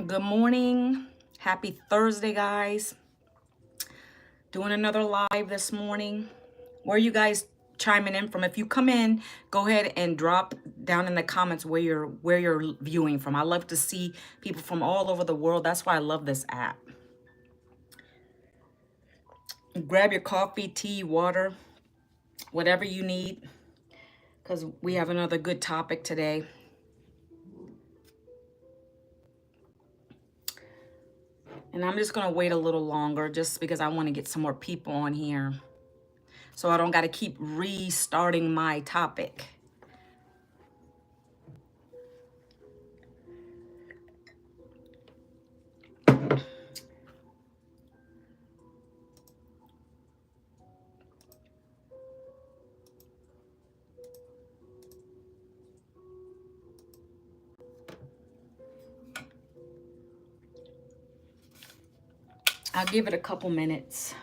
Good morning. Happy Thursday, guys. Doing another live this morning. Where are you guys chiming in from? If you come in, go ahead and drop down in the comments where you're viewing from. I love to see people from all over the world. That's why I love this app. Grab your coffee, tea, water, whatever you need, because we have another good topic today. And I'm just going to wait a little longer just because I want to get some more people on here, so I don't got to keep restarting my topic. I'll give it a couple minutes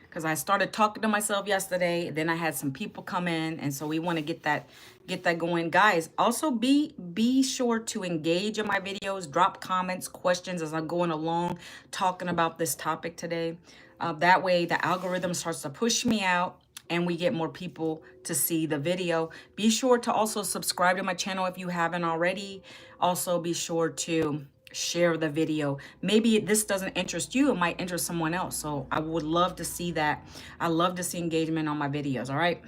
because I started talking to myself yesterday. Then I had some people come in, and so we want to get that going, guys. Also, be sure to engage in my videos, drop comments, questions as I'm going along talking about this topic today. That way, the algorithm starts to push me out, and we get more people to see the video. Be sure to also subscribe to my channel if you haven't already. Also, be sure to share the video. Maybe this doesn't interest you, it might interest someone else. So I would love to see that. I love to see engagement on my videos. All right.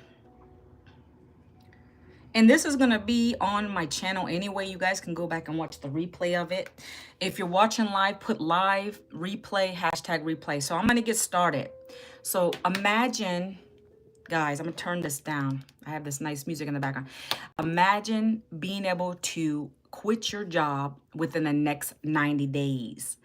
And this is going to be on my channel anyway. You guys can go back and watch the replay of it. If you're watching live, put live, replay, hashtag replay. So I'm going to get started. So imagine, guys, I'm going to turn this down. I have this nice music in the background. Imagine being able to quit your job within the next 90 days.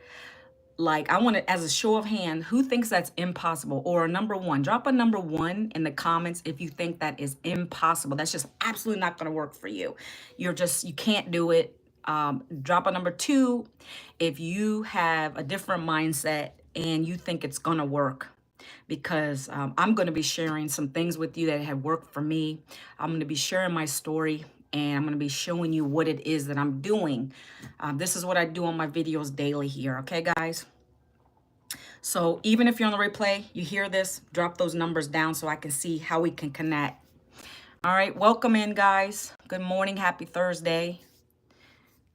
Like, I want to, as a show of hand, who thinks that's impossible? Or a number one, drop a number one in the comments if you think that is impossible. That's just absolutely not going to work for you. You can't do it. Drop a number two if you have a different mindset and you think it's going to work, because I'm going to be sharing some things with you that have worked for me. I'm going to be sharing my story, and I'm going to be showing you what it is that I'm doing. This is what I do on my videos daily here. Okay, guys? So even if you're on the replay, you hear this, drop those numbers down so I can see how we can connect. All right, welcome in, guys. Good morning. Happy Thursday.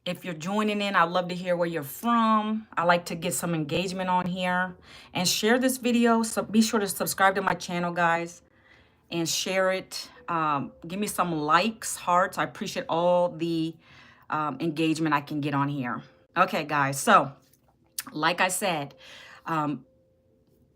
If you're joining in, I'd love to hear where you're from. I like to get some engagement on here and share this video. So be sure to subscribe to my channel, guys, and share it. Give me some likes, hearts. I appreciate all the engagement I can get on here. Okay, guys. So like I said,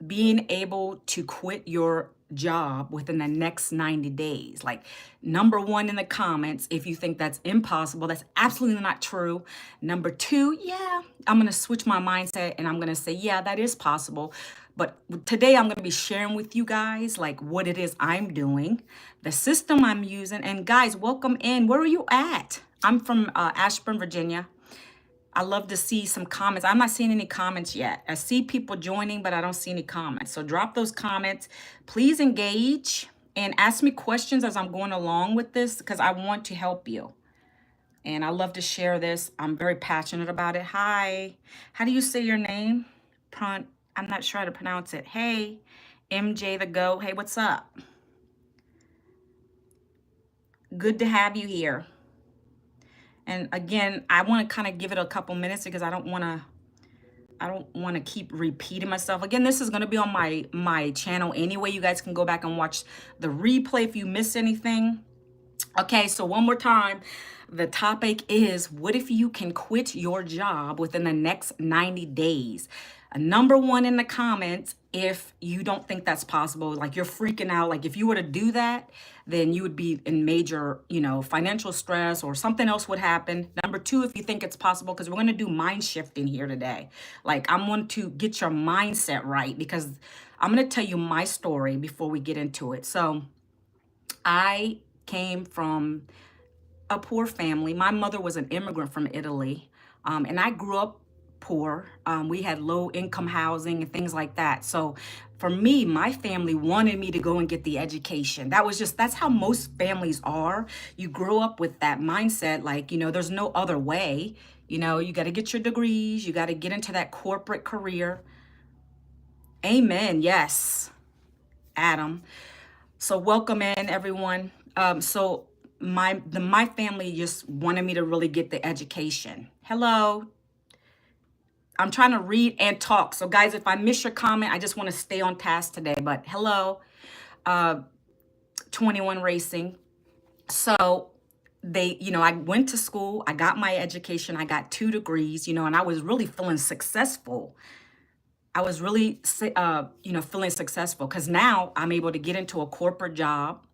being able to quit your job within the next 90 days. Like, number one in the comments, if you think that's impossible, that's absolutely not true. Number two, yeah, I'm going to switch my mindset and I'm going to say, yeah, that is possible. But today I'm going to be sharing with you guys like what it is I'm doing, the system I'm using. And guys, welcome in. Where are you at? I'm from Ashburn, Virginia. I love to see some comments. I'm not seeing any comments yet. I see people joining, but I don't see any comments. So drop those comments. Please engage and ask me questions as I'm going along with this, because I want to help you. And I love to share this. I'm very passionate about it. Hi. How do you say your name? I'm not sure how to pronounce it. Hey, MJ the Go. Hey, what's up? Good to have you here. And again, I want to kind of give it a couple minutes because I don't want to keep repeating myself. Again, this is going to be on my channel anyway. You guys can go back and watch the replay if you missed anything. Okay, so one more time. The topic is, what if you can quit your job within the next 90 days? Number one in the comments if you don't think that's possible, like you're freaking out. Like if you were to do that, then you would be in major, financial stress or something else would happen. Number two, if you think it's possible, because we're going to do mind shifting here today. Like I want to get your mindset right, because I'm going to tell you my story before we get into it. So I came from a poor family. My mother was an immigrant from Italy, and I grew up poor. We had low income housing and things like that. So for me, my family wanted me to go and get the education. That's how most families are. You grow up with that mindset, like, there's no other way. You got to get your degrees, you got to get into that corporate career. Amen. Yes, Adam. So welcome in everyone. So my family just wanted me to really get the education. Hello. I'm trying to read and talk. So guys, if I miss your comment, I just want to stay on task today. But hello, 21 Racing. So I went to school, I got my education, I got 2 degrees, and I was really feeling successful. I was really, feeling successful because now I'm able to get into a corporate job.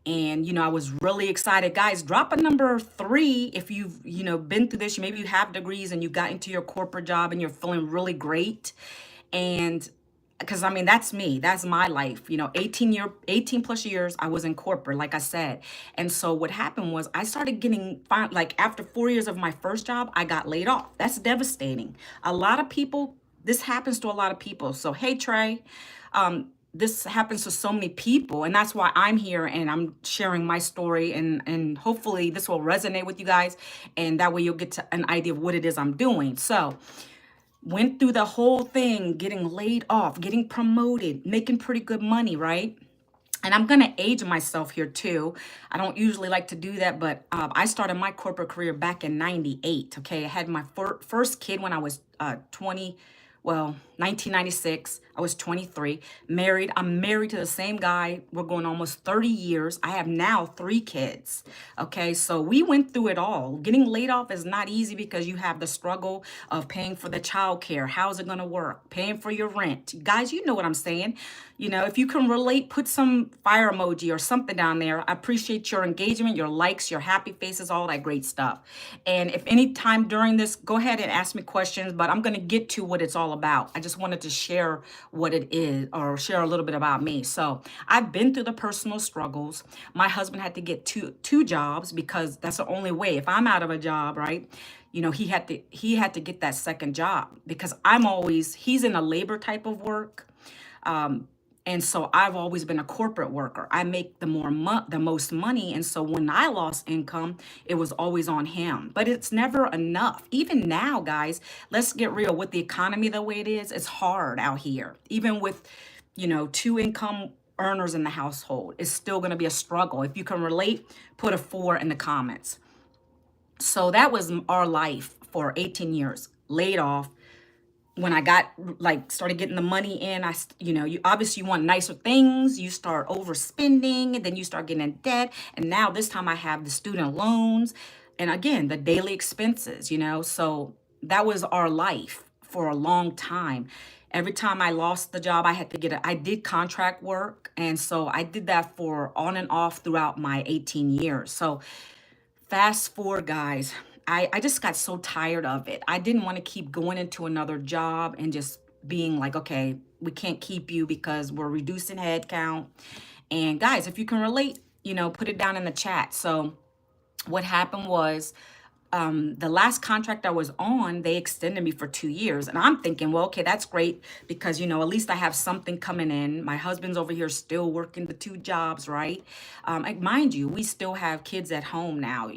And, I was really excited. Guys, drop a number 3 if you've, been through this. Maybe you have degrees and you got into your corporate job and you're feeling really great. And because I mean, that's me, that's my life, 18 plus years I was in corporate, like I said. And so what happened was I started getting like after 4 years of my first job, I got laid off. That's devastating. A lot of people, this happens to a lot of people. So hey, Trey, this happens to so many people, and that's why I'm here and I'm sharing my story, and hopefully this will resonate with you guys, and that way you'll get to an idea of what it is I'm doing. So went through the whole thing, getting laid off, getting promoted, making pretty good money, right? And I'm gonna age myself here too. I don't usually like to do that, but I started my corporate career back in '98. Okay, I had my first kid when I was 20. Well, 1996, I was 23, married. I'm married to the same guy. We're going almost 30 years. I have now 3 kids. Okay, so we went through it all. Getting laid off is not easy because you have the struggle of paying for the child care. How's it gonna work? Paying for your rent. Guys, you know what I'm saying. If you can relate, put some fire emoji or something down there. I appreciate your engagement, your likes, your happy faces, all that great stuff. And if any time during this, go ahead and ask me questions, but I'm going to get to what it's all about. I just wanted to share what it is, or share a little bit about me. So I've been through the personal struggles. My husband had to get two jobs because that's the only way. If I'm out of a job, right? He had to get that second job because he's in a labor type of work. And so I've always been a corporate worker. I make the most money. And so when I lost income, it was always on him. But it's never enough. Even now, guys, let's get real. With the economy the way it is, it's hard out here. Even with, 2 income earners in the household, it's still going to be a struggle. If you can relate, put a 4 in the comments. So that was our life for 18 years, laid off. When I got started getting the money in, you obviously want nicer things, you start overspending, and then you start getting in debt. And now this time I have the student loans and again, the daily expenses, so that was our life for a long time. Every time I lost the job, I did contract work. And so I did that for on and off throughout my 18 years. So fast forward, guys, I just got so tired of it. I didn't want to keep going into another job and just being like, okay, we can't keep you because we're reducing headcount. And guys, if you can relate, put it down in the chat. So what happened was, the last contract I was on, they extended me for 2 years. And I'm thinking, well, okay, that's great because, at least I have something coming in. My husband's over here still working the 2 jobs, right? Mind you, we still have kids at home now.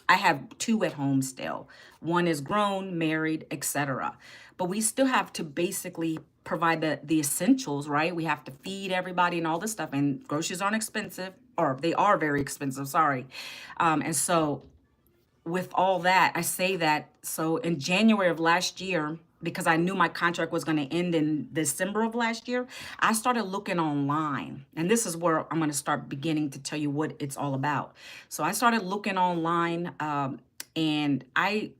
I have 2 at home still. One is grown, married, etc. But we still have to basically provide the essentials, right? We have to feed everybody and all this stuff. And groceries aren't expensive, or they are very expensive, sorry. And so with all that, I say that, so in January of last year, because I knew my contract was going to end in December of last year, I started looking online. And this is where I'm going to start beginning to tell you what it's all about. So I started looking online, and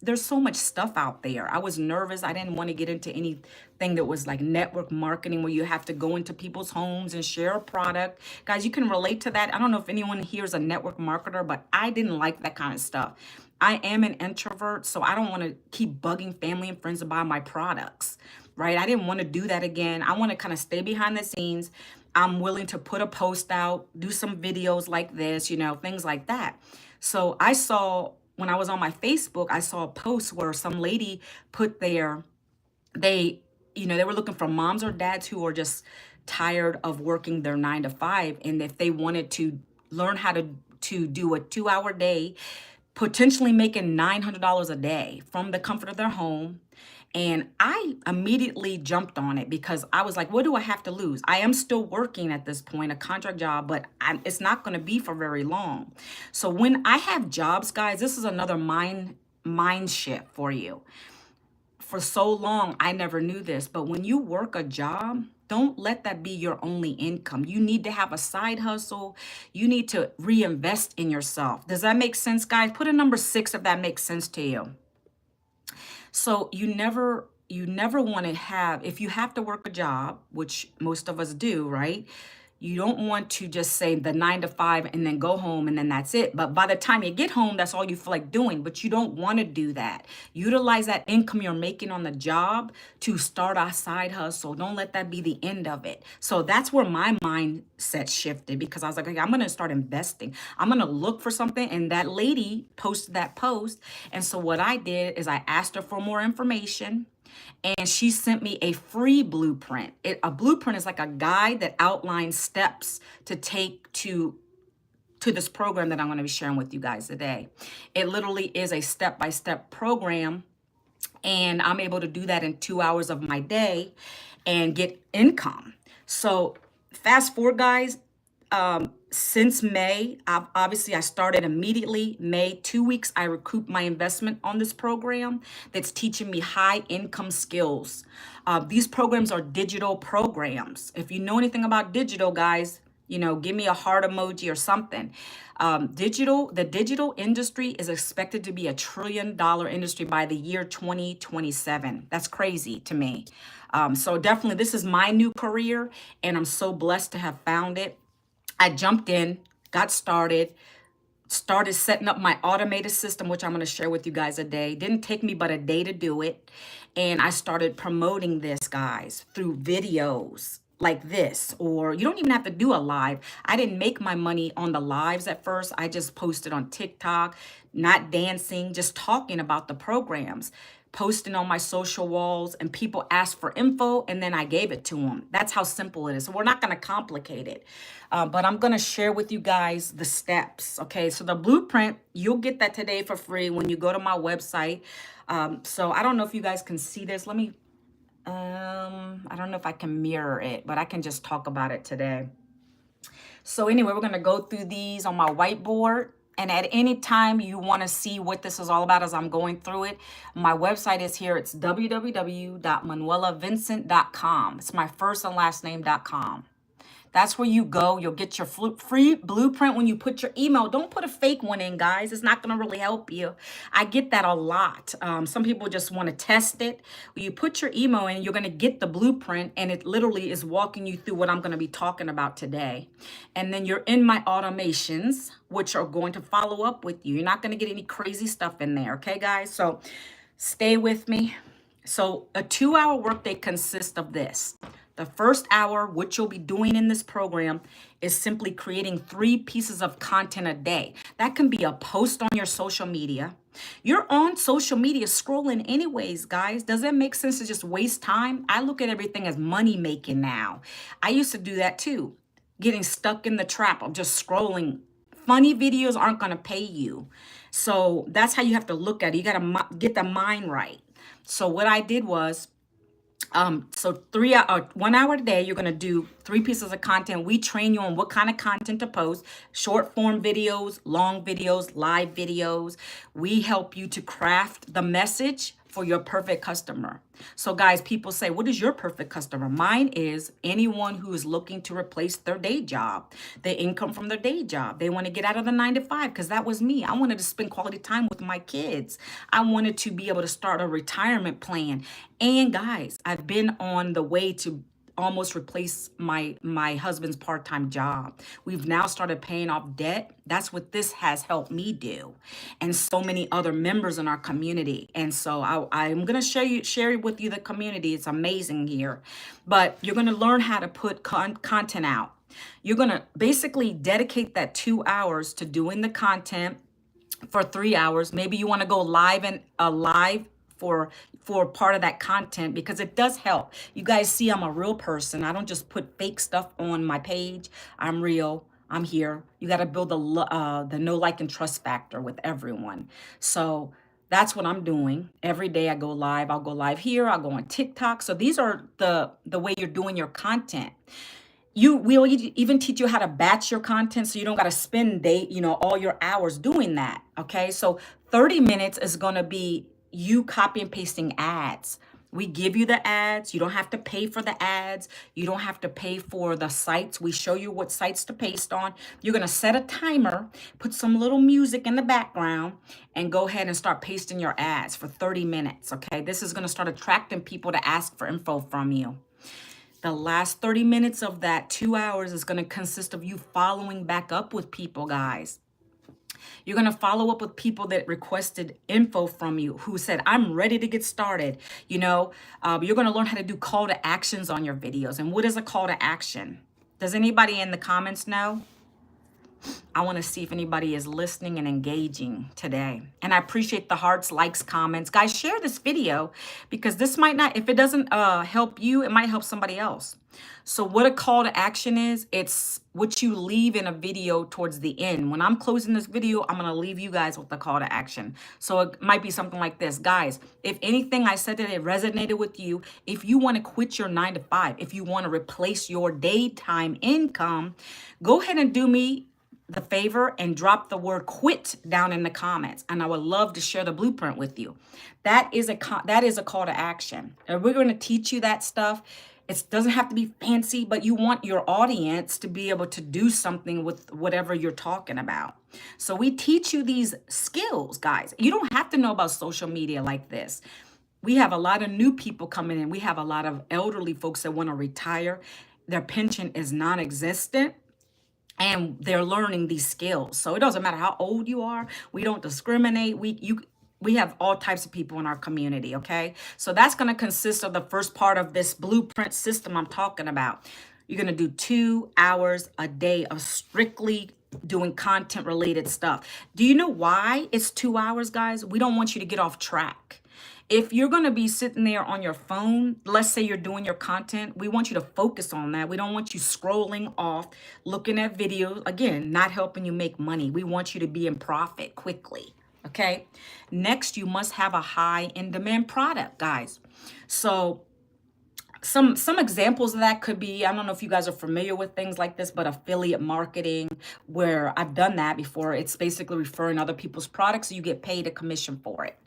there's so much stuff out there. I was nervous. I didn't want to get into anything that was like network marketing where you have to go into people's homes and share a product. Guys, you can relate to that. I don't know if anyone here is a network marketer, but I didn't like that kind of stuff. I am an introvert, so I don't want to keep bugging family and friends to buy my products, right? I didn't want to do that again. I want to kind of stay behind the scenes. I'm willing to put a post out, do some videos like this, things like that. So when I was on my Facebook, I saw a post where some lady put they they were looking for moms or dads who are just tired of working their 9 to 5. And if they wanted to learn how to do a 2 hour day, potentially making $900 a day from the comfort of their home. And I immediately jumped on it because I was like, what do I have to lose? I am still working at this point, a contract job, but it's not going to be for very long. So when I have jobs, guys, this is another mind shift for you. For so long, I never knew this, but when you work a job, don't let that be your only income. You need to have a side hustle. You need to reinvest in yourself. Does that make sense, guys? Put a number 6 if that makes sense to you. So you never want to have, if you have to work a job, which most of us do, right? You don't want to just say the 9 to 5 and then go home and then that's it. But by the time you get home, that's all you feel like doing. But you don't want to do that. Utilize that income you're making on the job to start a side hustle. Don't let that be the end of it. So that's where my mindset shifted, because I was like, okay, I'm going to start investing. I'm going to look for something. And that lady posted that post. And so what I did is I asked her for more information. And she sent me a free blueprint. A blueprint is like a guide that outlines steps to take to this program that I'm going to be sharing with you guys today. It literally is a step-by-step program, and I'm able to do that in 2 hours of my day and get income. So fast forward, guys, since May, obviously I started immediately. May, 2 weeks, I recouped my investment on this program that's teaching me high income skills. These programs are digital programs. If you know anything about digital, guys, give me a heart emoji or something. The digital industry is expected to be $1 trillion industry by the year 2027. That's crazy to me. So definitely this is my new career, and I'm so blessed to have found it. I jumped in, got started setting up my automated system, which I'm going to share with you guys today. Didn't take me but a day to do it. And I started promoting this, guys, through videos like this, or you don't even have to do a live. I didn't make my money on the lives at first. I just posted on TikTok, not dancing, just talking about the programs, posting on my social walls, and people asked for info and then I gave it to them. That's how simple it is. So we're not going to complicate it, but I'm going to share with you guys the steps. Okay, so the blueprint, you'll get that today for free when you go to my website. So I don't know if you guys can see this. Let me, I don't know if I can mirror it, but I can just talk about it today. So anyway, we're going to go through these on my whiteboard. And at any time you want to see what this is all about as I'm going through it, my website is here. It's www.manuelavincent.com. It's my first and last name.com. That's where you go. You'll get your free blueprint when you put your email. Don't put a fake one in, guys. It's not going to really help you. I get that a lot. Some people just want to test it. When you put your email in, you're going to get the blueprint, and it literally is walking you through what I'm going to be talking about today. And then you're in my automations, which are going to follow up with you. You're not going to get any crazy stuff in there. Okay, guys? So stay with me. So a 2-hour workday consists of this. The first hour, what you'll be doing in this program is simply creating 3 pieces of content a day. That can be a post on your social media. You're on social media scrolling anyways, guys. Does that make sense to just waste time? I look at everything as money making now. I used to do that too, getting stuck in the trap of just scrolling. Funny videos aren't going to pay you. So that's how you have to look at it. You got to get the mind right. So what I did was, so 1 hour a day, you're going to do 3 pieces of content. We train you on what kind of content to post: short form videos, long videos, live videos. We help you to craft the message for your perfect customer. So guys, people say, what is your perfect customer? Mine is anyone who is looking to replace their day job, the income from their day job. They want to get out of the 9 to 5, because that was me. I wanted to spend quality time with my kids. I wanted to be able to start a retirement plan. And guys, I've been on the way to almost replace my husband's part-time job. We've now started paying off debt. That's what this has helped me do, and so many other members in our community. And so I'm going to share with you the community. It's amazing here. But you're going to learn how to put content out. You're going to basically dedicate that 2 hours to doing the content for 3 hours. Maybe you want to go live for part of that content, because it does help. You guys see I'm a real person. I don't just put fake stuff on my page. I'm real. I'm here. You got to build the know, like, and trust factor with everyone. So that's what I'm doing. Every day I go live. I'll go live here. I'll go on TikTok. So these are the way you're doing your content. We'll even teach you how to batch your content so you don't got to spend all your hours doing that. Okay. So 30 minutes is going to be you copy and pasting ads. We give you the ads. You don't have to pay for the ads. You don't have to pay for the sites. We show you what sites to paste on. You're going to set a timer, put some little music in the background, and go ahead and start pasting your ads for 30 minutes. Okay. This is going to start attracting people to ask for info from you. The last 30 minutes of that 2 hours is going to consist of you following back up with people, guys. You're going to follow up with people that requested info from you, who said, I'm ready to get started. You're going to learn how to do call to actions on your videos. And what is a call to action? Does anybody in the comments know? I want to see if anybody is listening and engaging today. And I appreciate the hearts, likes, comments. Guys, share this video, because this might not, if it doesn't help you, it might help somebody else. So what a call to action is, it's what you leave in a video towards the end. When I'm closing this video, I'm going to leave you guys with the call to action. So it might be something like this. Guys, if anything I said today resonated with you, if you want to quit your 9 to 5, if you want to replace your daytime income, go ahead and do me the favor and drop the word quit down in the comments, and I would love to share the blueprint with you. That is a call to action, and we're going to teach you that stuff. It doesn't have to be fancy, but you want your audience to be able to do something with whatever you're talking about. So we teach you these skills, guys. You don't have to know about social media like this. We have a lot of new people coming in. We have a lot of elderly folks that want to retire. Their pension is non-existent, and they're learning these skills. So it doesn't matter how old you are. We don't discriminate. We have all types of people in our community, okay? So that's going to consist of the first part of this blueprint system I'm talking about. You're going to do 2 hours a day of strictly doing content related stuff. Do you know why it's 2 hours, guys? We don't want you to get off track. If you're going to be sitting there on your phone, let's say you're doing your content, we want you to focus on that. We don't want you scrolling off, looking at videos, again, not helping you make money. We want you to be in profit quickly, okay? Next, you must have a high in demand product, guys. So some examples of that could be, I don't know if you guys are familiar with things like this, but affiliate marketing, where I've done that before. It's basically referring other people's products, so you get paid a commission for it.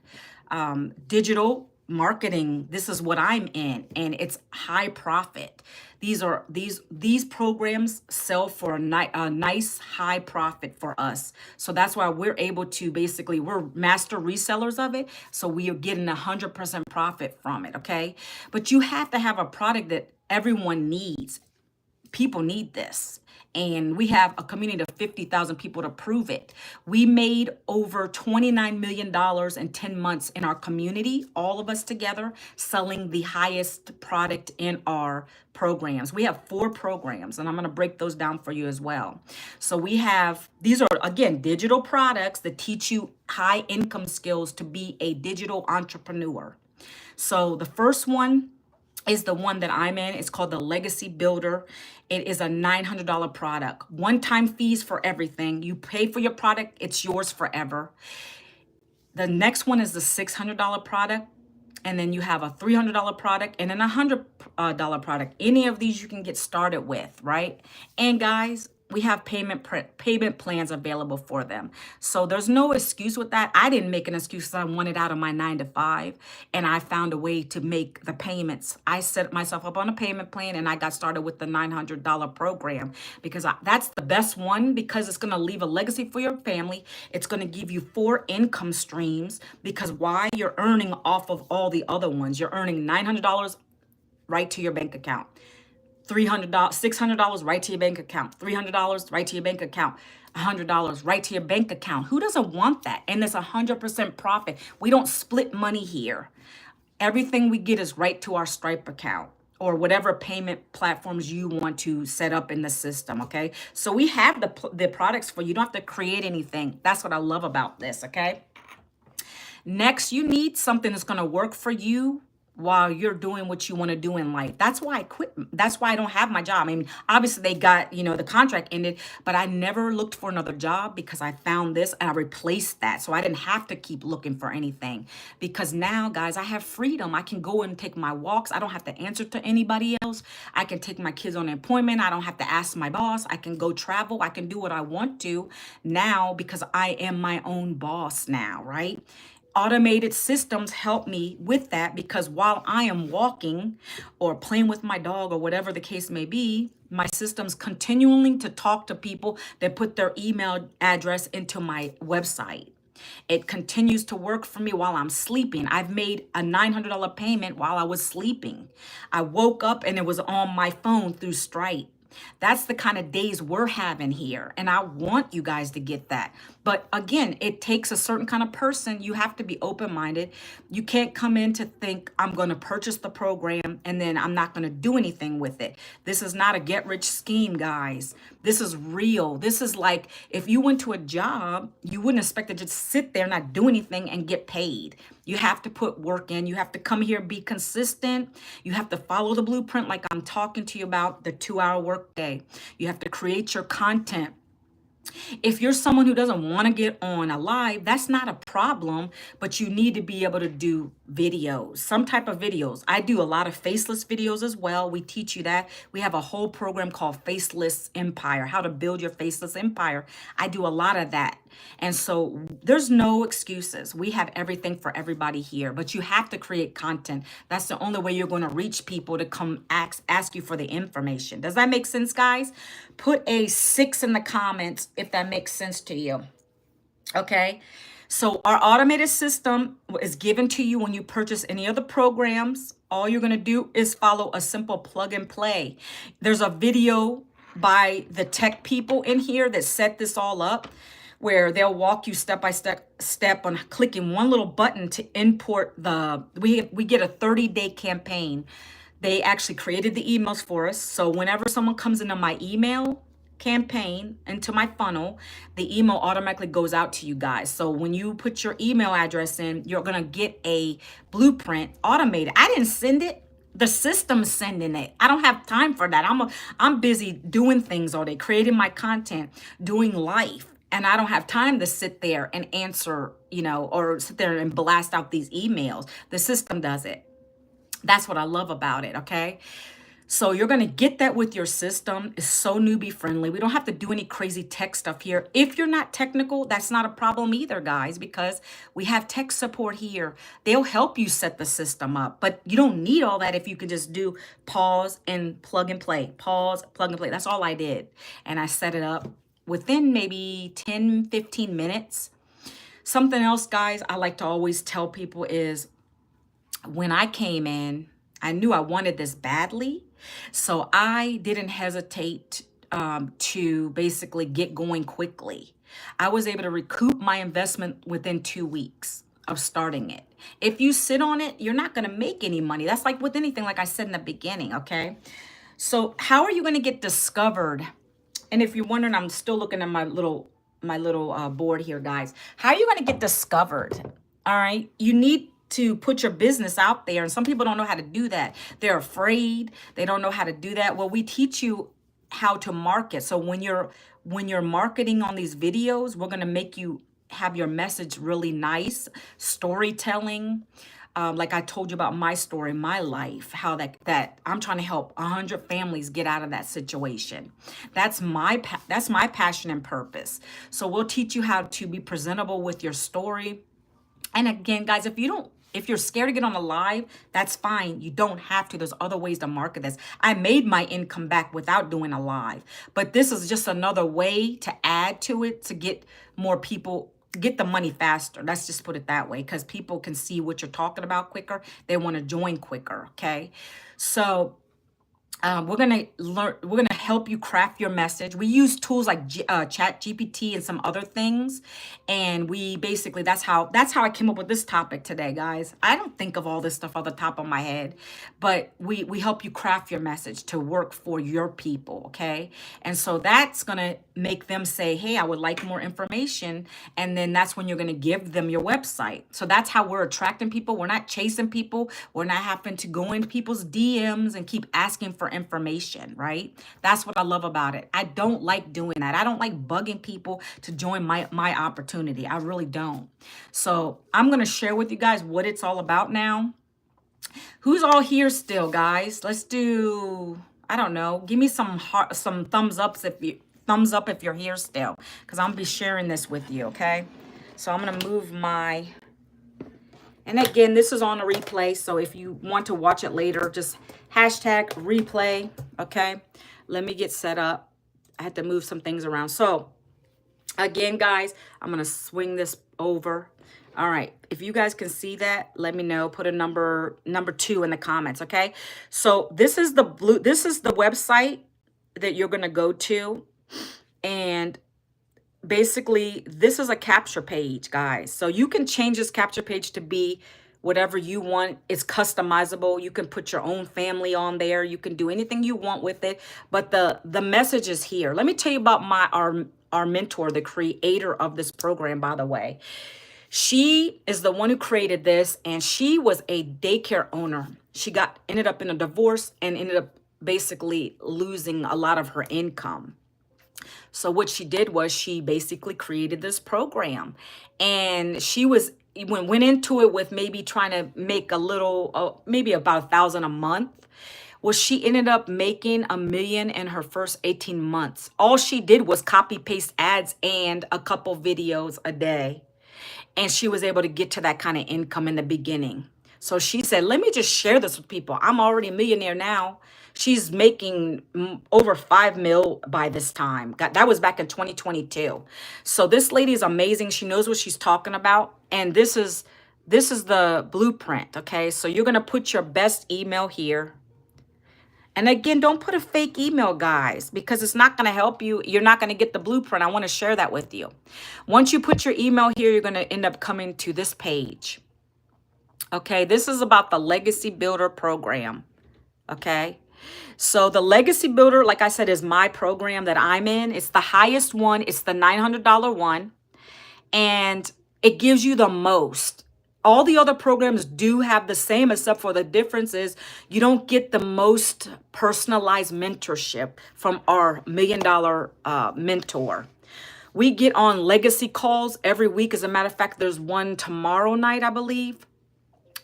Digital marketing, this is what I'm in, and it's high profit. These programs sell for a nice high profit for us. So that's why we're able to we're master resellers of it. So we are getting 100% profit from it. Okay. But you have to have a product that everyone needs. People need this. And we have a community of 50,000 people to prove it. We made over $29 million in 10 months in our community, all of us together, selling the highest product in our programs. We have 4 programs, and I'm going to break those down for you as well. So these are, again, digital products that teach you high income skills to be a digital entrepreneur. So the first one is the one that I'm in. It's called the Legacy Builder. It is a $900 product. One-time fees for everything. You pay for your product, it's yours forever. The next one is the $600 product. And then you have a $300 product and then a $100 product. Any of these you can get started with, right? And guys, we have payment plans available for them. So there's no excuse with that. I didn't make an excuse because I wanted out of my 9 to 5, and I found a way to make the payments. I set myself up on a payment plan, and I got started with the $900 program because that's the best one, because it's going to leave a legacy for your family. It's going to give you 4 income streams, because why? You're earning off of all the other ones. You're earning $900 right to your bank account. $300, $600 right to your bank account, $300 right to your bank account, $100 right to your bank account. Who doesn't want that? And it's 100% profit. We don't split money here. Everything we get is right to our Stripe account or whatever payment platforms you want to set up in the system, okay? So we have the products for you. You don't have to create anything. That's what I love about this, okay? Next, you need something that's going to work for you while you're doing what you want to do in life. That's why I quit. That's why I don't have my job. I mean, obviously they got, the contract ended, but I never looked for another job because I found this and I replaced that. So I didn't have to keep looking for anything because now, guys, I have freedom. I can go and take my walks. I don't have to answer to anybody else. I can take my kids on an appointment. I don't have to ask my boss. I can go travel. I can do what I want to now because I am my own boss now, right? Automated systems help me with that because while I am walking or playing with my dog or whatever the case may be, my system's continuing to talk to people that put their email address into my website. It continues to work for me while I'm sleeping. I've made a $900 payment while I was sleeping. I woke up and it was on my phone through Stripe. That's the kind of days we're having here. And I want you guys to get that. But again, it takes a certain kind of person. You have to be open-minded. You can't come in to think, I'm going to purchase the program and then I'm not going to do anything with it. This is not a get-rich scheme, guys. This is real. This is like if you went to a job, you wouldn't expect to just sit there, not do anything and get paid. You have to put work in. You have to come here, be consistent. You have to follow the blueprint like I'm talking to you about the 2-hour workday. You have to create your content. If you're someone who doesn't want to get on a live, that's not a problem, but you need to be able to do videos, some type of videos. I do a lot of faceless videos as well. We teach you that. We have a whole program called Faceless Empire, how to build your faceless empire. I do a lot of that. And so there's no excuses. We have everything for everybody here, but you have to create content. That's the only way you're going to reach people to come ask you for the information. Does that make sense, guys? Put a 6 in the comments if that makes sense to you. Okay. So our automated system is given to you when you purchase any of the programs. All you're going to do is follow a simple plug and play. There's a video by the tech people in here that set this all up, where they'll walk you step by step on clicking one little button to import we get a 30-day campaign. They actually created the emails for us. So whenever someone comes into my email campaign, into my funnel, the email automatically goes out to you guys. So when you put your email address in, you're going to get a blueprint automated. I didn't send it. The system's sending it. I don't have time for that. I'm busy doing things all day, creating my content, doing life. And I don't have time to sit there and answer, or sit there and blast out these emails. The system does it. That's what I love about it, okay? So you're going to get that with your system. It's so newbie friendly. We don't have to do any crazy tech stuff here. If you're not technical, that's not a problem either, guys, because we have tech support here. They'll help you set the system up, but you don't need all that if you can just do pause and plug and play. Pause, plug and play. That's all I did. And I set it up within maybe 10, 15 minutes. Something else, guys, I like to always tell people is when I came in, I knew I wanted this badly. So I didn't hesitate to basically get going quickly. I was able to recoup my investment within 2 weeks of starting it. If you sit on it, you're not going to make any money. That's like with anything, like I said in the beginning, okay? So how are you going to get discovered? And if you're wondering, I'm still looking at my little board here, guys. How are you going to get discovered? All right. You need to put your business out there. And some people don't know how to do that. They're afraid. They don't know how to do that. Well, we teach you how to market. So when you're marketing on these videos, we're going to make you have your message really nice, storytelling. Like I told you about my story, my life, how that I'm trying to help 100 families get out of that situation. That's my passion and purpose. So we'll teach you how to be presentable with your story. And again, guys, if you're scared to get on a live, that's fine. You don't have to. There's other ways to market this. I made my income back without doing a live, but this is just another way to add to it to get more people, get the money faster. Let's just put it that way, because people can see what you're talking about quicker. They want to join quicker. Okay. So we're going to help you craft your message. We use tools like Chat GPT and some other things, and we basically that's how I came up with this topic today, guys. I don't think of all this stuff off the top of my head, but we help you craft your message to work for your people, okay? And so that's gonna make them say, hey, I would like more information, and then that's when you're gonna give them your website. So that's how we're attracting people. We're not chasing people. We're not having to go into people's DMs and keep asking for information, right? That's what I love about it. I don't like doing that. I don't like bugging people to join my opportunity. I really don't. So I'm going to share with you guys what it's all about now. Who's all here still, guys? Let's do, I don't know. Give me some thumbs up if you're here still, because I'm gonna be sharing this with you, okay? So I'm gonna move my, and again, this is on a replay, so if you want to watch it later, just hashtag replay, okay? Let me get set up. I had to move some things around. So again, guys, I'm going to swing this over. All right. If you guys can see that, let me know. Put a number 2 in the comments, okay? So this is the website that you're going to go to, and basically this is a capture page, guys. So you can change this capture page to be whatever you want. It's customizable. You can put your own family on there. You can do anything you want with it. But the message is here. Let me tell you about our mentor, the creator of this program, by the way. She is the one who created this, and she was a daycare owner. She ended up in a divorce and ended up basically losing a lot of her income. So what she did was she basically created this program, and she went into it with maybe trying to make a little, maybe about $1,000 a month. Well, she ended up making $1 million in her first 18 months. All she did was copy paste ads and a couple videos a day. And she was able to get to that kind of income in the beginning. So she said, let me just share this with people. I'm already a millionaire now. She's making over 5 mil by this time. That was back in 2022. So this lady is amazing. She knows what she's talking about. And this is the blueprint, okay? So you're going to put your best email here. And again, don't put a fake email, guys, because it's not going to help you. You're not going to get the blueprint. I want to share that with you. Once you put your email here, you're going to end up coming to this page. Okay, this is about the Legacy Builder program. Okay, so the Legacy Builder, like I said, is my program that I'm in. It's the highest one. It's the $900 one. And it gives you the most. All the other programs do have the same, except for the difference is you don't get the most personalized mentorship from our $1 million mentor. We get on legacy calls every week. As a matter of fact, there's one tomorrow night, I believe,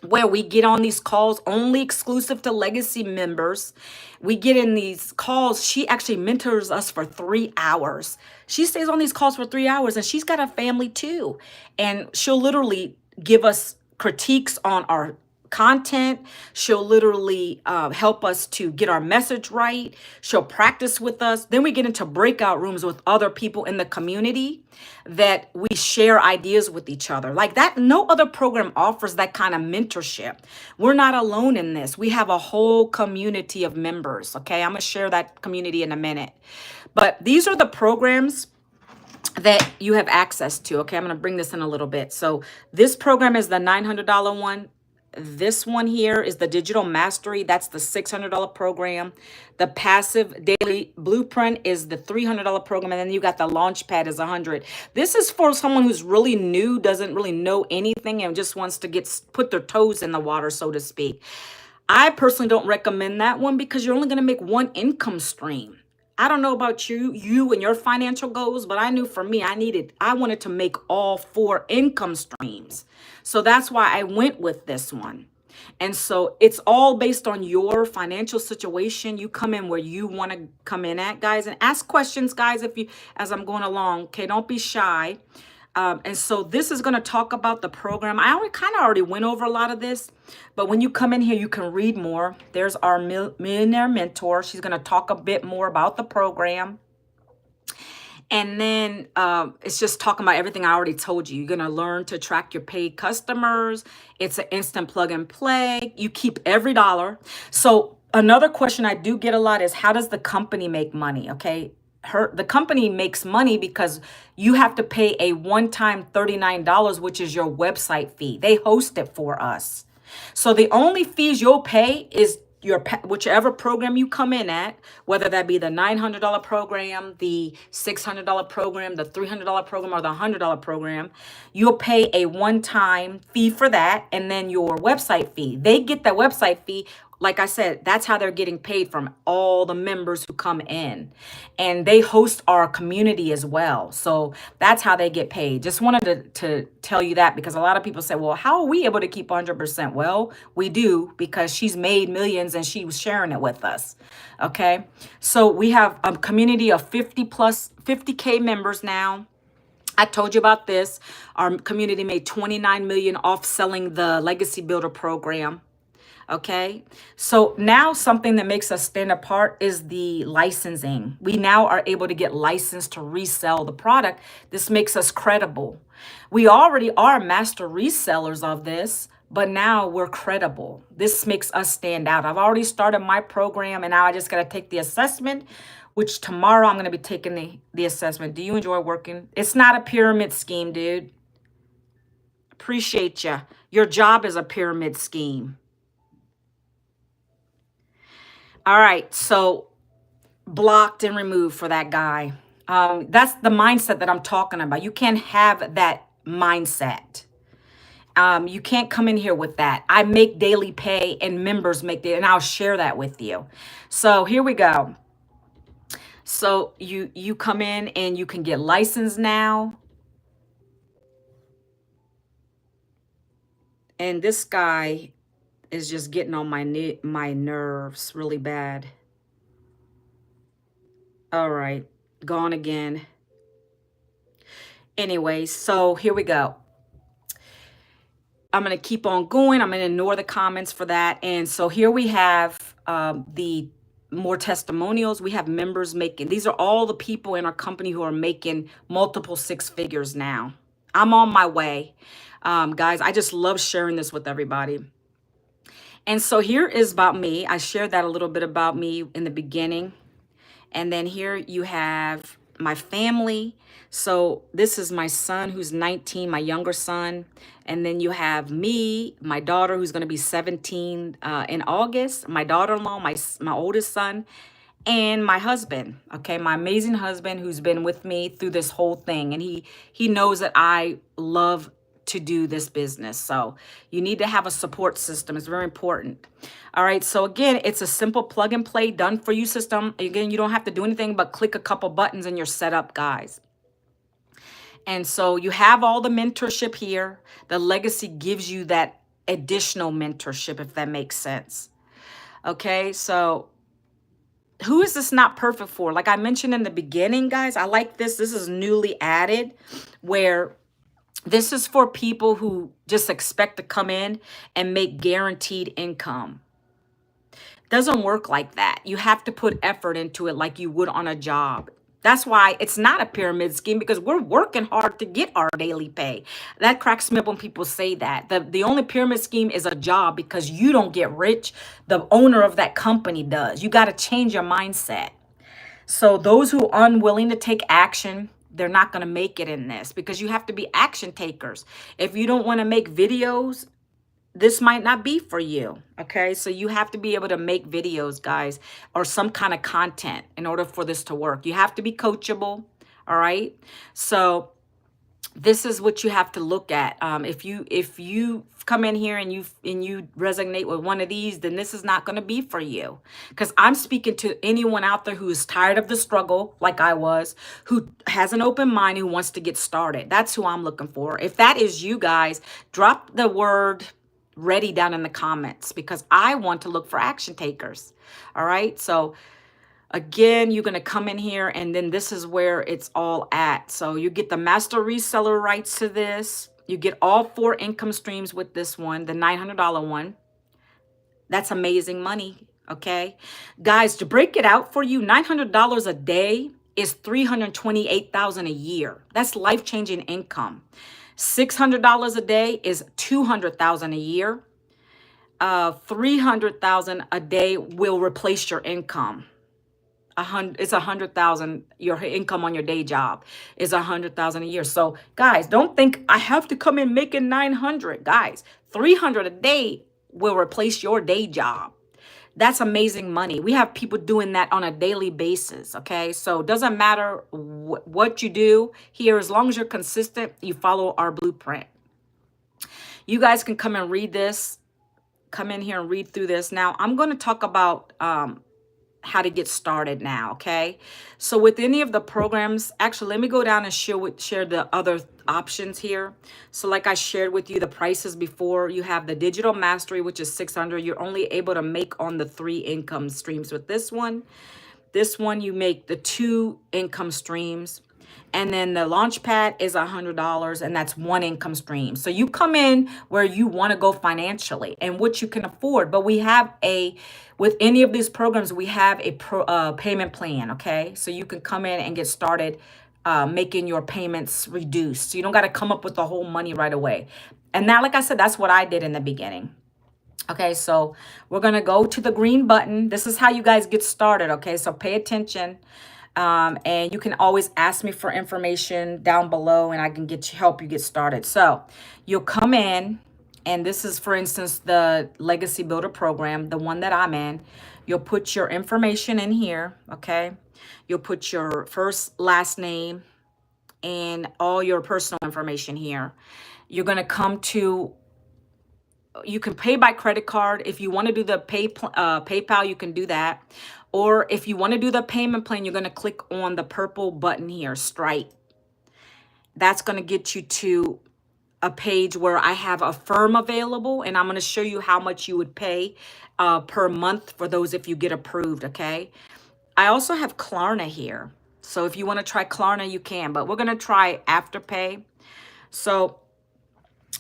where we get on these calls only exclusive to legacy members. We get in these calls. She actually mentors us for 3 hours. She stays on these calls for 3 hours, and she's got a family too. And she'll literally give us critiques on our content. She'll literally help us to get our message right. She'll practice with us. Then we get into breakout rooms with other people in the community that we share ideas with each other. Like that, no other program offers that kind of mentorship. We're not alone in this. We have a whole community of members. Okay, I'm going to share that community in a minute. But these are the programs that you have access to. Okay, I'm going to bring this in a little bit. So this program is the $900 one. This one here is the Digital Mastery. That's the $600 program. The Passive Daily Blueprint is the $300 program. And then you got the Launchpad is $100. This is for someone who's really new, doesn't really know anything, and just wants to put their toes in the water, so to speak. I personally don't recommend that one because you're only going to make one income stream. I don't know about you and your financial goals, but I knew for me, I wanted to make all 4 income streams. So that's why I went with this one. And so it's all based on your financial situation. You come in where you want to come in at, guys, and ask questions, guys, as I'm going along. Okay, don't be shy. And so this is going to talk about the program. I already went over a lot of this, but when you come in here, you can read more. There's our millionaire mentor. She's going to talk a bit more about the program. And then it's just talking about everything I already told you. You're going to learn to track your paid customers. It's an instant plug and play. You keep every dollar. So Another question I do get a lot is, how does the company make money? Okay. The company makes money because you have to pay a one-time $39, which is your website fee. They host it for us. So the only fees you'll pay is your whichever program you come in at, whether that be the $900 program, the $600 program, the $300 program, or the $100 program. You'll pay a one-time fee for that, and then your website fee. They get that website fee. Like I said, that's how they're getting paid, from all the members who come in. And they host our community as well. So that's how they get paid. Just wanted to tell you that, because a lot of people say, well, how are we able to keep 100%? Well, we do, because she's made millions and she was sharing it with us. Okay. So we have a community of 50K members now. I told you about this. Our community made 29 million off selling the Legacy Builder program. Okay. So now something that makes us stand apart is the licensing. We now are able to get licensed to resell the product. This makes us credible. We already are master resellers of this, but now we're credible. This makes us stand out. I've already started my program, and now I just got to take the assessment, which tomorrow I'm going to be taking the assessment. Do you enjoy working? It's not a pyramid scheme, dude. Appreciate you. Your job is a pyramid scheme. All right, so blocked and removed for that guy. That's the mindset that I'm talking about. You can't have that mindset. You can't come in here with that. I make daily pay and members make daily, and I'll share that with you. So here we go. So you come in and you can get licensed now. And this guy is just getting on my nerves really bad. All right, gone again. Anyway, so here we go. I'm going to keep on going. I'm going to ignore the comments for that. And so here we have the more testimonials. We have members making, these are all the people in our company who are making multiple six figures now. I'm on my way. Guys, I just love sharing this with everybody. And so here is about me. I shared that a little bit about me in the beginning. And then here you have my family. So this is my son who's 19, my younger son. And then you have me, my daughter who's going to be 17 in August, my daughter-in-law, my oldest son, and my husband, okay, my amazing husband who's been with me through this whole thing. And he knows that I love to do this business. So you need to have a support system. It's very important. All right. So again, it's a simple plug and play done for you system. Again, you don't have to do anything but click a couple buttons and you're set up, guys. And so you have all the mentorship here. The Legacy gives you that additional mentorship, if that makes sense. Okay. So who is this not perfect for? Like I mentioned in the beginning, guys, I like this. This is newly added, where this is for people who just expect to come in and make guaranteed income. Doesn't work like that. You have to put effort into it like you would on a job. That's why it's not a pyramid scheme, because we're working hard to get our daily pay. That cracks me up when people say that. The only pyramid scheme is a job, because you don't get rich. The owner of that company does. You got to change your mindset. So those who are unwilling to take action, they're not going to make it in this, because you have to be action takers. If you don't want to make videos, this might not be for you. Okay. So you have to be able to make videos, guys, or some kind of content in order for this to work. You have to be coachable. All right. So this is what you have to look at. If you come in here and you resonate with one of these, then this is not going to be for you. Because I'm speaking to anyone out there who is tired of the struggle, like I was, who has an open mind, who wants to get started. That's who I'm looking for. If that is you guys, drop the word ready down in the comments, because I want to look for action takers. All right. So again, you're going to come in here, and then this is where it's all at. So you get the master reseller rights to this. You get all 4 income streams with this one, the $900 one. That's amazing money. Okay. Guys, to break it out for you, $900 a day is $328,000 a year. That's life-changing income. $600 a day is $200,000 a year. 300,000 a day will replace your income. It's 100,000. Your income on your day job is 100,000 a year. So guys, don't think I have to come in making 900. Guys, 300 a day will replace your day job. That's amazing money. We have people doing that on a daily basis. Okay, so it doesn't matter what you do here, as long as you're consistent, you follow our blueprint. You guys can come and read this. Come in here and read through this. Now I'm going to talk about how to get started now. Okay, so with any of the programs, actually let me go down and share the other options here. So like I shared with you the prices before, you have the digital mastery, which is 600. You're only able to make on the 3 income streams. With this one you make the 2 income streams. And then the launch pad is $100, and that's 1 income stream. So you come in where you want to go financially and what you can afford. But we have with any of these programs, we have a payment plan. Okay, so you can come in and get started making your payments reduced. So you don't got to come up with the whole money right away. And now, like I said, that's what I did in the beginning. Okay, so we're going to go to the green button. This is how you guys get started. Okay, so pay attention. And you can always ask me for information down below, and I can help you get started. So you'll come in, and this is, for instance, the Legacy Builder program, the one that I'm in. You'll put your information in here. Okay, you'll put your first, last name, and all your personal information here. You're going to come to, you can pay by credit card. If you want to do the PayPal, you can do that. Or if you want to do the payment plan, you're going to click on the purple button here, Stripe. That's going to get you to a page where I have a firm available, and I'm going to show you how much you would pay per month for those if you get approved, okay? I also have Klarna here. So if you want to try Klarna, you can, but we're going to try Afterpay. So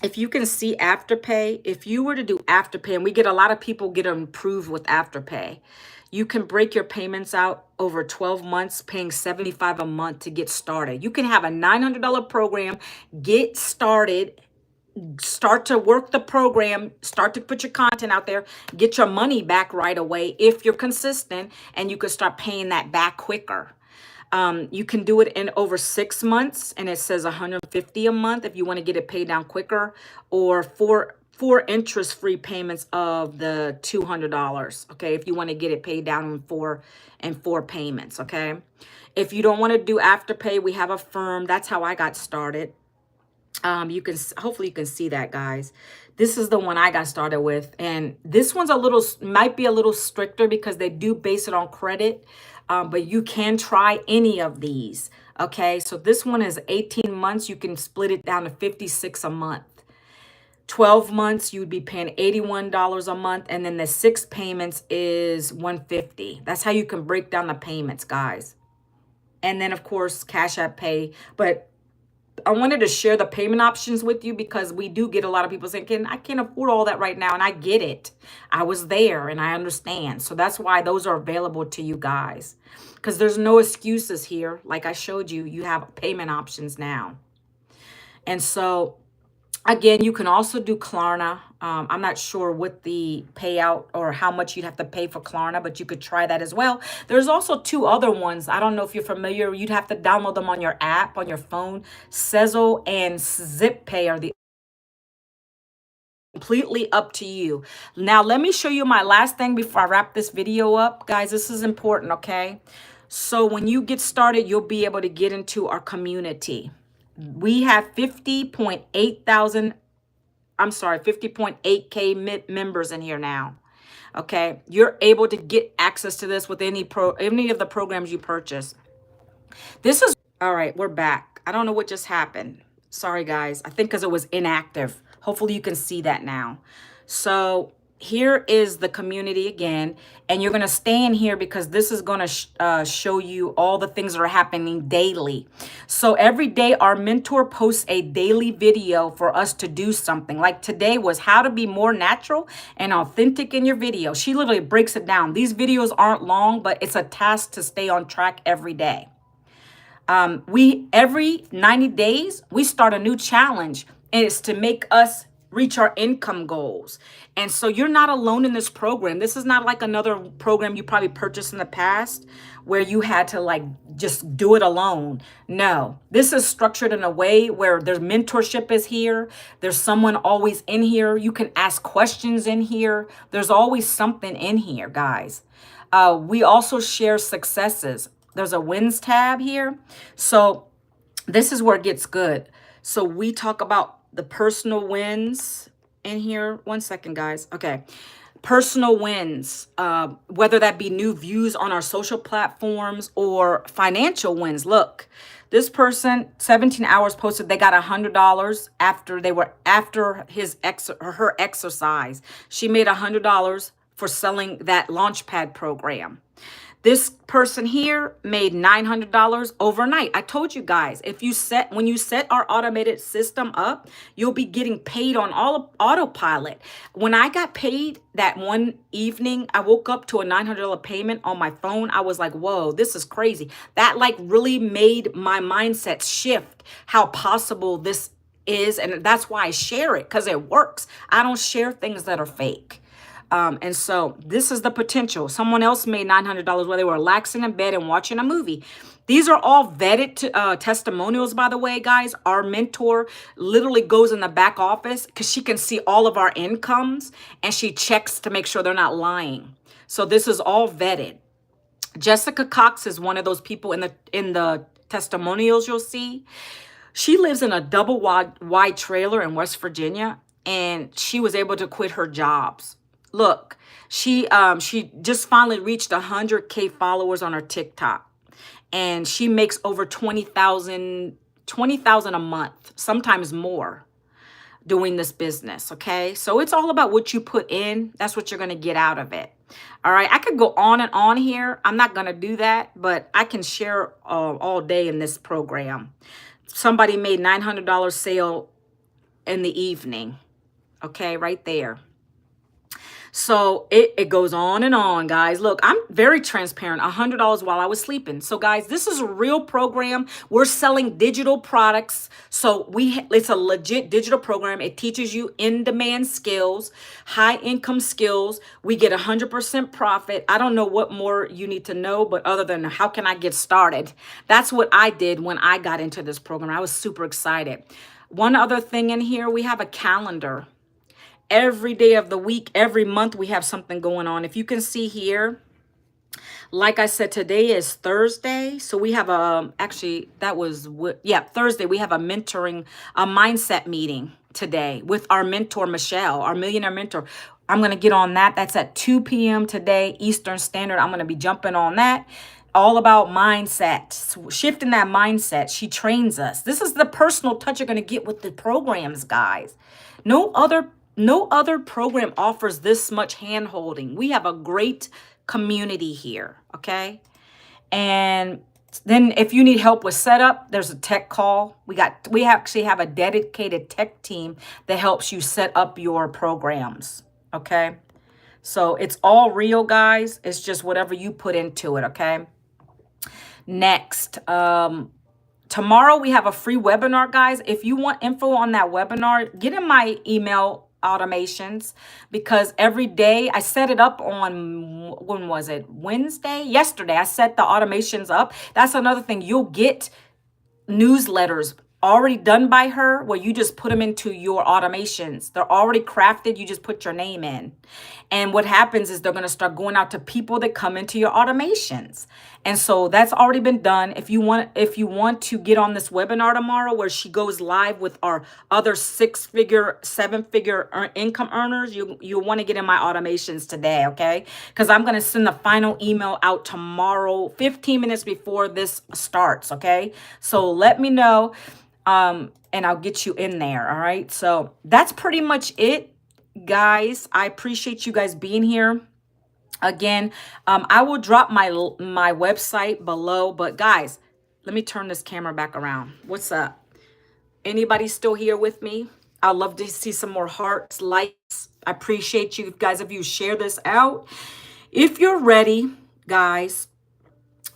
if you can see Afterpay, if you were to do Afterpay, and we get a lot of people get approved with Afterpay, you can break your payments out over 12 months, paying $75 a month to get started. You can have a $900 program, get started, start to work the program, start to put your content out there, get your money back right away if you're consistent, and you can start paying that back quicker. You can do it in over 6 months, and it says $150 a month if you want to get it paid down quicker, or four interest-free payments of the $200. Okay, if you want to get it paid down in four payments. Okay, if you don't want to do Afterpay, we have a firm. That's how I got started. You can, hopefully you can see that, guys. This is the one I got started with, and this one's might be a little stricter because they do base it on credit, but you can try any of these. Okay, so this one is 18 months. You can split it down to $56 a month. 12 months, you would be paying $81 a month, and then the 6 payments is $150. That's how you can break down the payments, guys. And then, of course, Cash App Pay. But I wanted to share the payment options with you because we do get a lot of people saying, I can't afford all that right now. And I get it. I was there and I understand. So that's why those are available to you guys, because there's no excuses here. Like I showed you, you have payment options now. And so again, you can also do Klarna. I'm not sure what the payout or how much you'd have to pay for Klarna, but you could try that as well. There's also 2 other ones. I don't know if you're familiar. You'd have to download them on your app, on your phone. Sezzle and ZipPay are the completely up to you. Now, let me show you my last thing before I wrap this video up. Guys, this is important, okay? So when you get started, you'll be able to get into our community. We have 50.8K members in here now. Okay, you're able to get access to this with any of the programs you purchase. This is all right. We're back. I don't know what just happened. Sorry, guys. I think because it was inactive. Hopefully you can see that now. So here is the community again, and you're going to stay in here because this is going to show you all the things that are happening daily. So every day our mentor posts a daily video for us to do something. Like today was how to be more natural and authentic in your video. She literally breaks it down. These videos aren't long, but it's a task to stay on track every day. Every 90 days we start a new challenge, and it's to make us reach our income goals. And so you're not alone in this program. This is not like another program you probably purchased in the past where you had to like just do it alone. No, this is structured in a way where there's mentorship is here. There's someone always in here. You can ask questions in here. There's always something in here, guys. We also share successes. There's a wins tab here. So this is where it gets good. So we talk about the personal wins in here. One second, guys. Okay. Personal wins, whether that be new views on our social platforms or financial wins. Look, this person, 17 hours posted, they got $100 after her exercise. She made $100 for selling that Launchpad program. This person here made $900 overnight. I told you guys, when you set our automated system up, you'll be getting paid on all autopilot. When I got paid that one evening, I woke up to a $900 payment on my phone. I was like, whoa, this is crazy. That like really made my mindset shift how possible this is. And that's why I share it, because it works. I don't share things that are fake. And so this is the potential. Someone else made $900 while they were relaxing in bed and watching a movie. These are all vetted testimonials, by the way, guys. Our mentor literally goes in the back office because she can see all of our incomes and she checks to make sure they're not lying. So this is all vetted. Jessica Cox is one of those people in the testimonials you'll see. She lives in a double wide trailer in West Virginia, and she was able to quit her jobs. Look, she just finally reached 100K followers on her TikTok, and she makes over 20,000 a month, sometimes more, doing this business. Okay, so it's all about what you put in. That's what you're gonna get out of it. All right, I could go on and on here. I'm not gonna do that, but I can share all day in this program. Somebody made $900 sale in the evening. Okay, right there. So it goes on and on, guys. Look, I'm very transparent. $100 while I was sleeping. So, guys, this is a real program. We're selling digital products. So it's a legit digital program. It teaches you in-demand skills, high-income skills. We get 100% profit. I don't know what more you need to know, but other than how can I get started? That's what I did when I got into this program. I was super excited. One other thing in here, we have a calendar. Every day of the week, every month, we have something going on. If you can see here, like I said, today is Thursday. So we have Thursday. We have a mindset meeting today with our mentor, Michelle, our millionaire mentor. I'm going to get on that. That's at 2 p.m. today, Eastern Standard. I'm going to be jumping on that. All about mindset, shifting that mindset. She trains us. This is the personal touch you're going to get with the programs, guys. No other program offers this much hand holding. We have a great community here, okay? And then if you need help with setup, there's a tech call. We actually have a dedicated tech team that helps you set up your programs, okay? So it's all real, guys. It's just whatever you put into it, okay? Next, tomorrow we have a free webinar, guys. If you want info on that webinar, get in my email automations, because every day I set it up on, when was it? Wednesday? Yesterday, I set the automations up. That's another thing. You'll get newsletters already done by her where you just put them into your automations. They're already crafted. You just put your name in. And what happens is they're going to start going out to people that come into your automations. And so that's already been done. If you want to get on this webinar tomorrow where she goes live with our other 6-figure, 7-figure income earners, you want to get in my automations today, okay? Because I'm going to send the final email out tomorrow, 15 minutes before this starts, okay? So let me know, and I'll get you in there, all right? So that's pretty much it, guys. I appreciate you guys being here. Again, I will drop my website below, but guys, let me turn this camera back around. What's up? Anybody still here with me? I'd love to see some more hearts, likes. I appreciate you guys if you share this out. If you're ready, guys,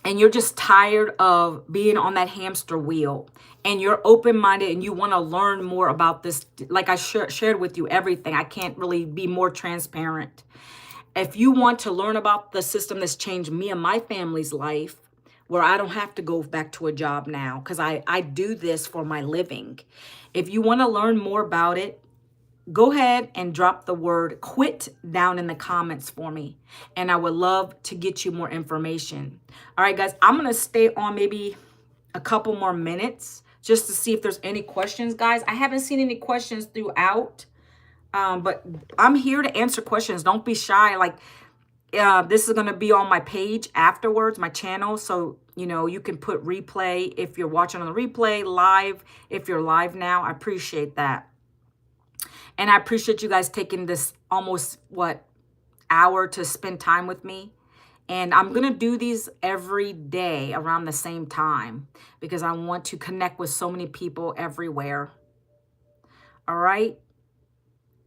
and you're just tired of being on that hamster wheel, and you're open-minded and you want to learn more about this, like I shared with you everything, I can't really be more transparent. If you want to learn about the system that's changed me and my family's life, where I don't have to go back to a job now because I do this for my living. If you want to learn more about it, go ahead and drop the word quit down in the comments for me. And I would love to get you more information. All right, guys, I'm going to stay on maybe a couple more minutes just to see if there's any questions, guys. I haven't seen any questions throughout, but I'm here to answer questions. Don't be shy. Like, this is going to be on my page afterwards, my channel. So, you know, you can put replay if you're watching on the replay, live if you're live now. I appreciate that. And I appreciate you guys taking this almost, hour to spend time with me. And I'm going to do these every day around the same time because I want to connect with so many people everywhere. All right.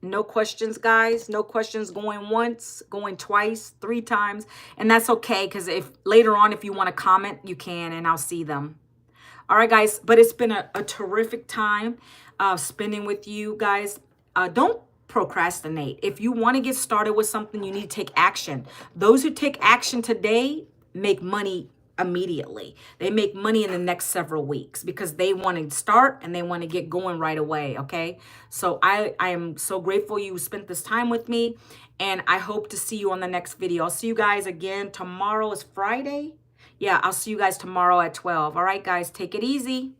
No questions, guys. No questions going once, going twice, 3 times. And that's okay, because if later on, if you want to comment, you can, and I'll see them. All right, guys. But it's been a terrific time spending with you guys. Don't procrastinate. If you want to get started with something, you need to take action. Those who take action today make money immediately. They make money in the next several weeks because they want to start and they want to get going right away. Okay. So I am so grateful you spent this time with me, and I hope to see you on the next video. I'll see you guys again. Tomorrow is Friday. Yeah, I'll see you guys tomorrow at 12. All right, guys, take it easy.